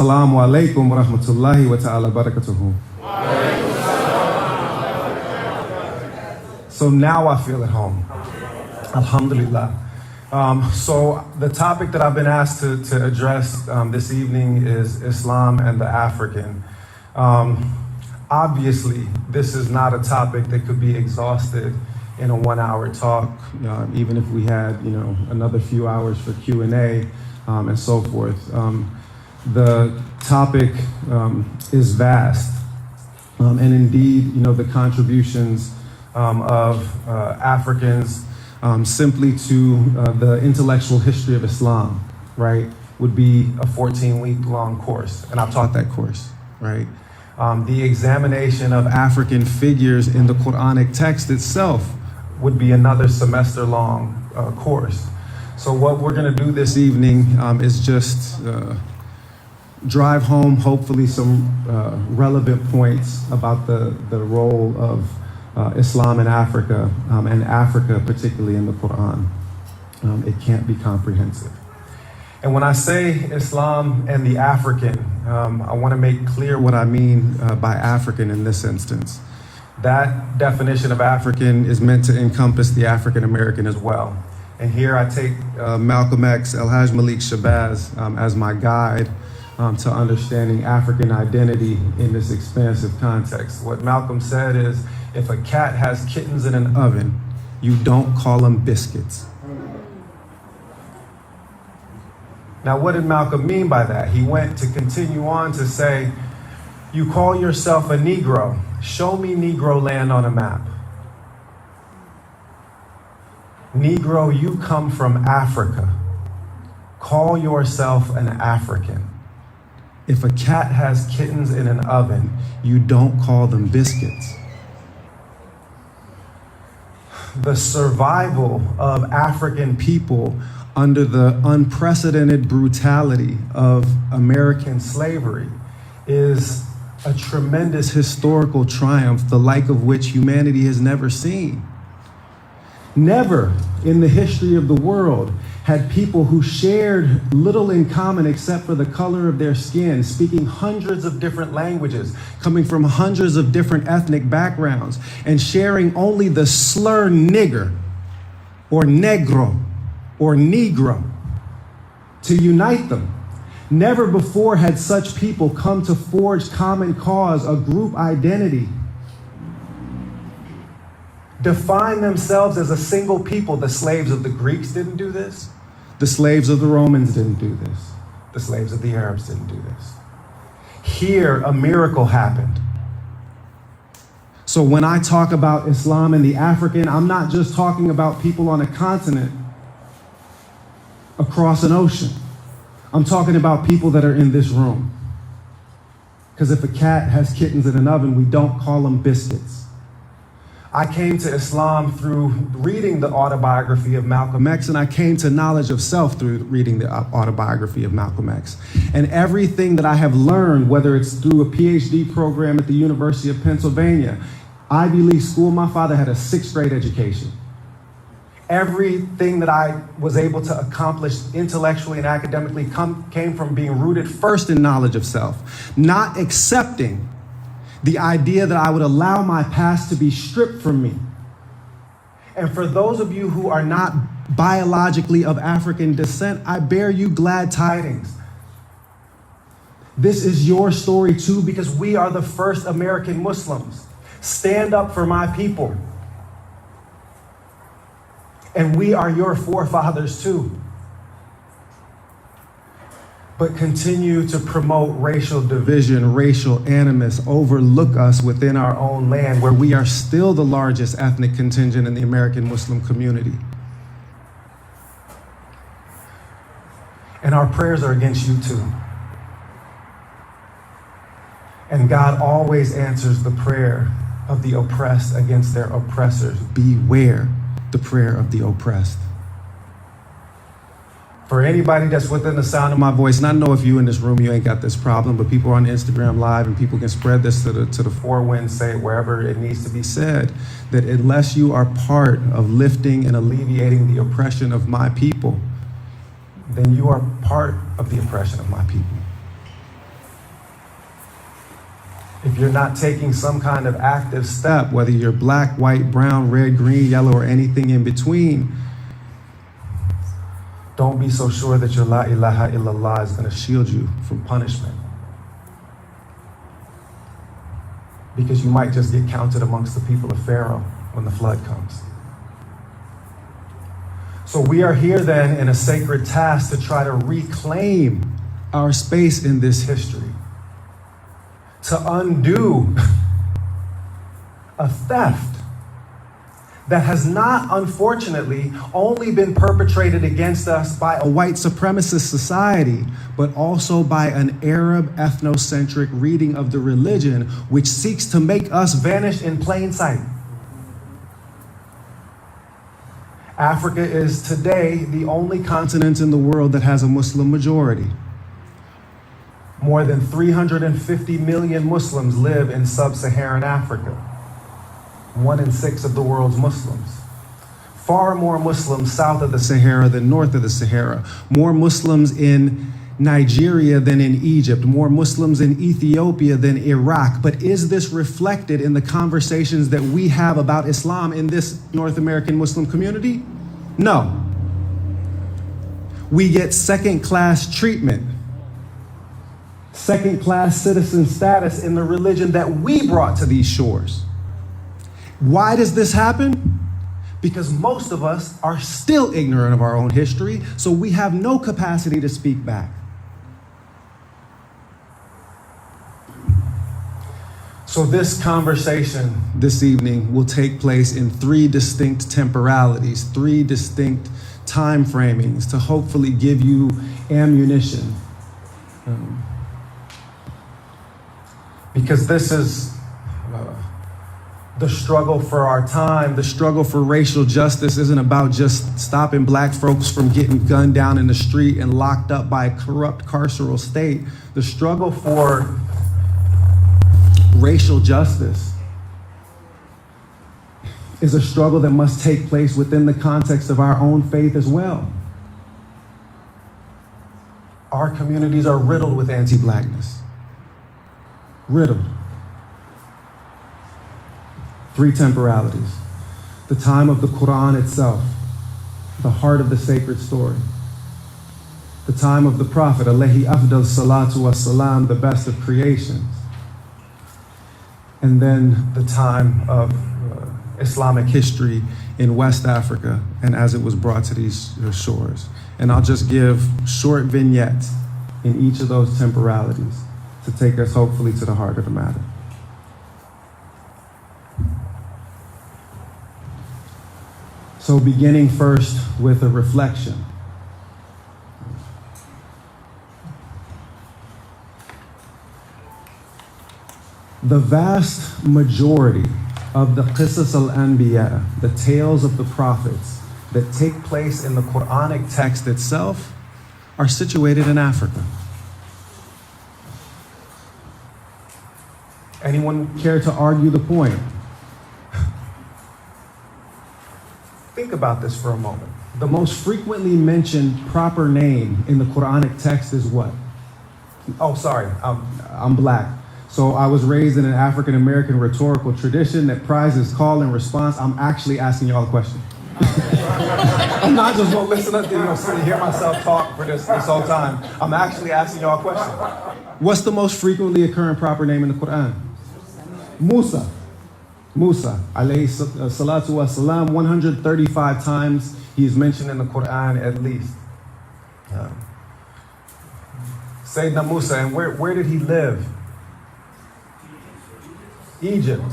Assalamu alaikum wa rahmatullahi wa ta'ala barakatuhu. So now I feel at home. Alhamdulillah. So the topic that I've been asked to address this evening is Islam and the African. Obviously, this is not a topic that could be exhausted in a 1-hour talk, even if we had, another few hours for Q&A and so forth. The topic is vast, and indeed, the contributions of Africans simply to the intellectual history of Islam, right, would be a 14-week-long course, and I've taught that course, right? The examination of African figures in the Quranic text itself would be another semester-long course. So what we're going to do this evening is just drive home, hopefully, some relevant points about the role of Islam in Africa, and Africa particularly in the Quran. It can't be comprehensive. And when I say Islam and the African, I want to make clear what I mean by African in this instance. That definition of African is meant to encompass the African American as well. And here I take Malcolm X, El-Hajj Malik Shabazz as my guide to understanding African identity in this expansive context. What Malcolm said is, if a cat has kittens in an oven, you don't call them biscuits. Now, what did Malcolm mean by that? He went to continue on to say, you call yourself a Negro. Show me Negro land on a map. Negro, you come from Africa. Call yourself an African. If a cat has kittens in an oven, you don't call them biscuits. The survival of African people under the unprecedented brutality of American slavery is a tremendous historical triumph, the like of which humanity has never seen. Never in the history of the world had people who shared little in common except for the color of their skin, speaking hundreds of different languages, coming from hundreds of different ethnic backgrounds, and sharing only the slur nigger or negro or negro to unite them. Never before had such people come to forge common cause, a group identity, define themselves as a single people. The slaves of the Greeks didn't do this. The slaves of the Romans didn't do this. The slaves of the Arabs didn't do this. Here, a miracle happened. So when I talk about Islam and the African, I'm not just talking about people on a continent across an ocean. I'm talking about people that are in this room. Because if a cat has kittens in an oven, we don't call them biscuits. I came to Islam through reading the autobiography of Malcolm X, and I came to knowledge of self through reading the autobiography of Malcolm X. And everything that I have learned, whether it's through a PhD program at the University of Pennsylvania, Ivy League school, my father had a 6th grade education. Everything that I was able to accomplish intellectually and academically came from being rooted first in knowledge of self, not accepting the idea that I would allow my past to be stripped from me. And for those of you who are not biologically of African descent, I bear you glad tidings. This is your story too, because we are the first American Muslims. Stand up for my people. And we are your forefathers too. But continue to promote racial division, racial animus, overlook us within our own land where we are still the largest ethnic contingent in the American Muslim community. And our prayers are against you too. And God always answers the prayer of the oppressed against their oppressors. Beware the prayer of the oppressed. For anybody that's within the sound of my voice, and I know if you in this room, you ain't got this problem, but people are on Instagram Live and people can spread this to the four winds, say it wherever it needs to be said, that unless you are part of lifting and alleviating the oppression of my people, then you are part of the oppression of my people. if you're not taking some kind of active step, whether you're black, white, brown, red, green, yellow, or anything in between, don't be so sure that your la ilaha illallah is going to shield you from punishment. Because you might just get counted amongst the people of Pharaoh when the flood comes. So we are here then in a sacred task to try to reclaim our space in this history, to undo a theft that has not, unfortunately, only been perpetrated against us by a white supremacist society, but also by an Arab ethnocentric reading of the religion, which seeks to make us vanish in plain sight. Africa is today the only continent in the world that has a Muslim majority. More than 350 million Muslims live in sub-Saharan Africa. 1 in 6 of the world's Muslims. Far more Muslims south of the Sahara than north of the Sahara. More Muslims in Nigeria than in Egypt. More Muslims in Ethiopia than Iraq. But is this reflected in the conversations that we have about Islam in this North American Muslim community? No. We get second-class treatment, second-class citizen status in the religion that we brought to these shores. Why does this happen? Because most of us are still ignorant of our own history, so we have no capacity to speak back. So this conversation this evening will take place in 3 distinct temporalities, 3 distinct time framings to hopefully give you ammunition. Because this is the struggle for our time. The struggle for racial justice isn't about just stopping black folks from getting gunned down in the street and locked up by a corrupt carceral state. The struggle for racial justice is a struggle that must take place within the context of our own faith as well. Our communities are riddled with anti-blackness. Riddled. 3 temporalities. The time of the Quran itself, the heart of the sacred story. The time of the Prophet, alayhi afdal salatu wassalam, the best of creations. And then the time of Islamic history in West Africa and as it was brought to these shores. And I'll just give short vignettes in each of those temporalities to take us hopefully to the heart of the matter. So beginning first with a reflection. The vast majority of the Qisas al-Anbiya, the tales of the prophets that take place in the Quranic text itself, are situated in Africa. Anyone care to argue the point? Think about this for a moment. The most frequently mentioned proper name in the Quranic text is what? Oh, sorry, I'm black. So I was raised in an African-American rhetorical tradition that prizes call and response. I'm actually asking y'all a question. I'm not just gonna listen to sit and hear myself talk for this whole time. I'm actually asking y'all a question. What's the most frequently occurring proper name in the Quran? Musa. Musa, alayhi salatu wassalam, 135 times he is mentioned in the Quran at least. Sayyidina Musa, and where did he live? Egypt.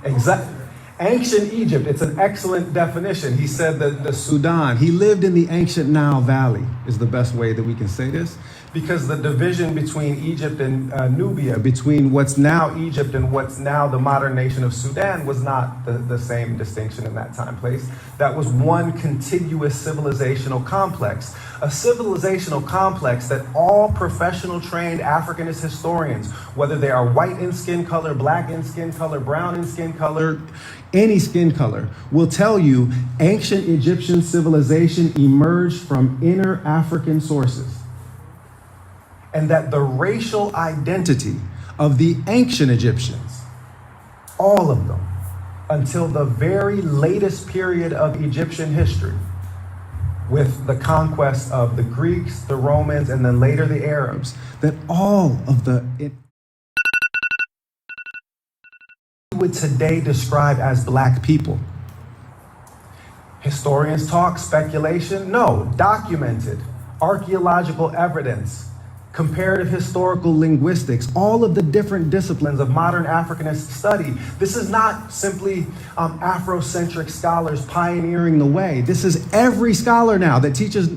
Exactly. Ancient Egypt, it's an excellent definition. He said that the Sudan, he lived in the ancient Nile Valley, is the best way that we can say this, because the division between Egypt and Nubia, between what's now Egypt and what's now the modern nation of Sudan, was not the same distinction in that time place. That was one contiguous civilizational complex, a civilizational complex that all professional trained Africanist historians, whether they are white in skin color, black in skin color, brown in skin color, any skin color, will tell you ancient Egyptian civilization emerged from inner African sources. And that the racial identity of the ancient Egyptians, all of them, until the very latest period of Egyptian history, with the conquest of the Greeks, the Romans, and then later the Arabs, that all of we would today describe as black people. Historians talk, speculation? No, documented, archaeological evidence, comparative historical linguistics, all of the different disciplines of modern Africanist study. This is not simply Afrocentric scholars pioneering the way. This is every scholar now that teaches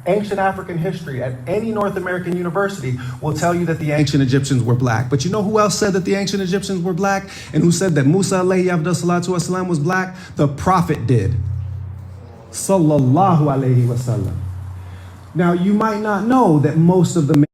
ancient African history at any North American university will tell you that the ancient Egyptians were black. But you know who else said that the ancient Egyptians were black and who said that Musa alayhi salatu wasalam was black? The prophet did. Sallallahu alayhi wasallam. Now, you might not know that most of the